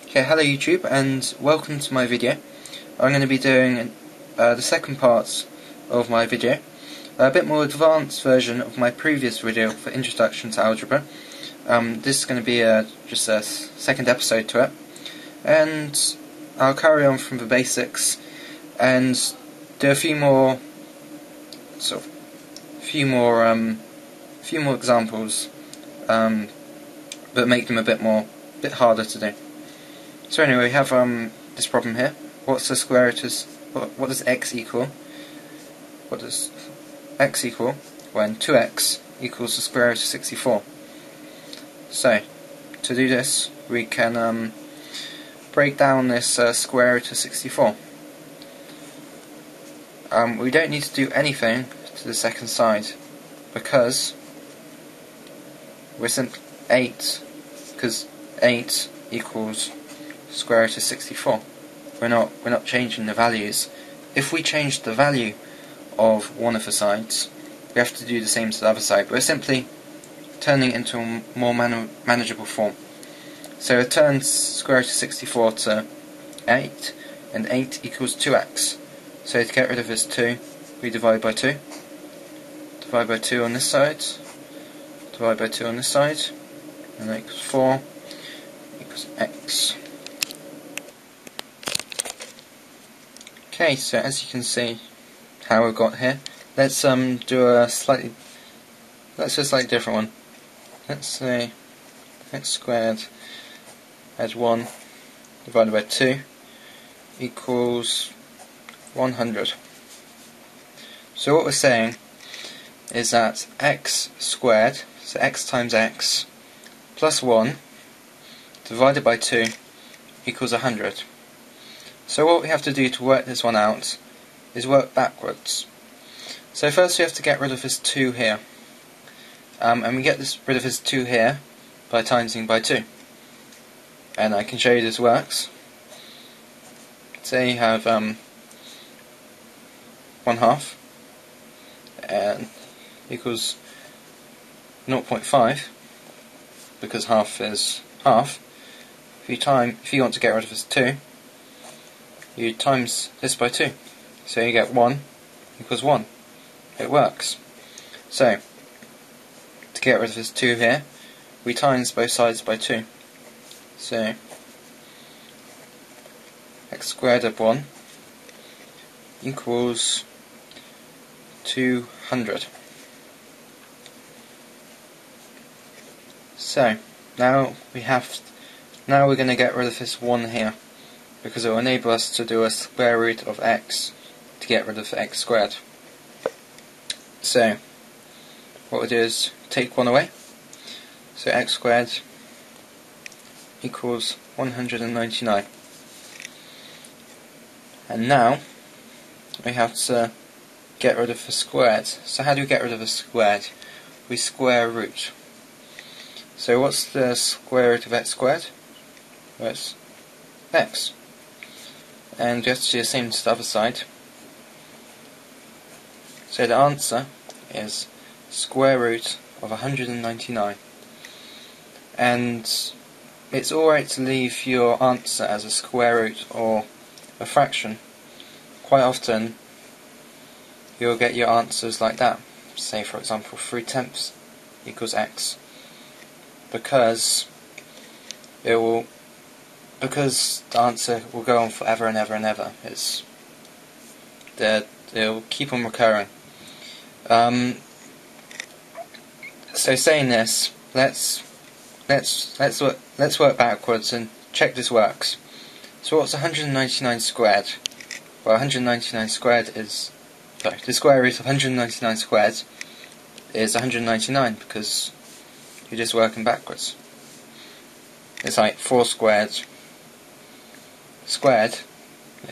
Okay, hello YouTube and welcome to my video. I'm going to be doing the second part of my video, a bit more advanced version of my previous video for Introduction to Algebra. This is going to be just a second episode to it, and I'll carry on from the basics and do a few more examples, but make them a bit harder to do. So anyway, we have this problem here. What's the square root of what does x equal? What does x equal when 2x equals the square root of 64? So to do this, we can break down this square root of 64. We don't need to do anything to the second side because we're simply 8 equals square root of 64. We're not changing the values. If we change the value of one of the sides, we have to do the same to the other side. We're simply turning it into a more manageable form. So it turns square root of 64 to 8, and 8 equals 2x. So to get rid of this 2, we divide by 2. Divide by 2 on this side. Divide by 2 on this side. And that equals 4 equals x. Okay, so as you can see how we got here, let's do a slightly different one. Let's say x squared as 1 divided by 2 equals 100. So what we're saying is that x squared, so x times x, plus 1 divided by 2 equals 100. So what we have to do to work this one out is work backwards. So first we have to get rid of this 2 here. And we get rid of this 2 here by timesing by 2. And I can show you this works. Say you have 1/2 and equals 0.5, because half is half. If you want to get rid of this 2, you times this by 2. So you get 1 equals 1. It works. So to get rid of this 2 here, we times both sides by 2. So x squared of 1 equals 200. So now we're going to get rid of this 1 here, because it will enable us to do a square root of x to get rid of x squared. So what we'll do is take 1 away. So x squared equals 199. And now we have to get rid of the squared. So how do we get rid of the squared? We square root. So what's the square root of x squared? Well, it's x. And we have to do the same to the other side. So the answer is square root of 199. And it's alright to leave your answer as a square root or a fraction. Quite often you'll get your answers like that. Say for example 3/10 equals x. Because the answer will go on forever and ever and ever. It'll keep on recurring. So saying this, let's work backwards and check this works. So what's 199 squared? Well, 199 squared is the square root of 199 squared is 199, because you're just working backwards. It's like 4 squared. The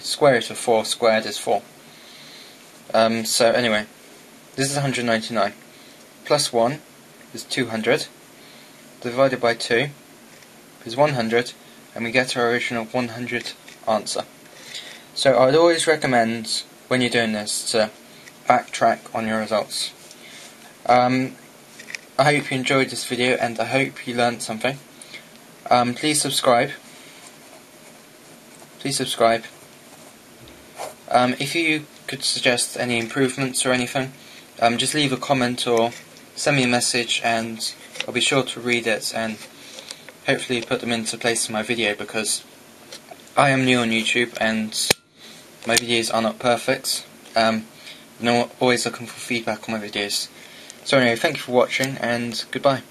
square root of 4 squared is 4. So anyway, this is 199. Plus 1 is 200. Divided by 2 is 100. And we get our original 100 answer. So I would always recommend, when you're doing this, to backtrack on your results. I hope you enjoyed this video and I hope you learned something. Please subscribe please subscribe. If you could suggest any improvements or anything, just leave a comment or send me a message and I'll be sure to read it and hopefully put them into place in my video, because I am new on YouTube and my videos are not perfect. I'm always looking for feedback on my videos. So anyway, thank you for watching and goodbye.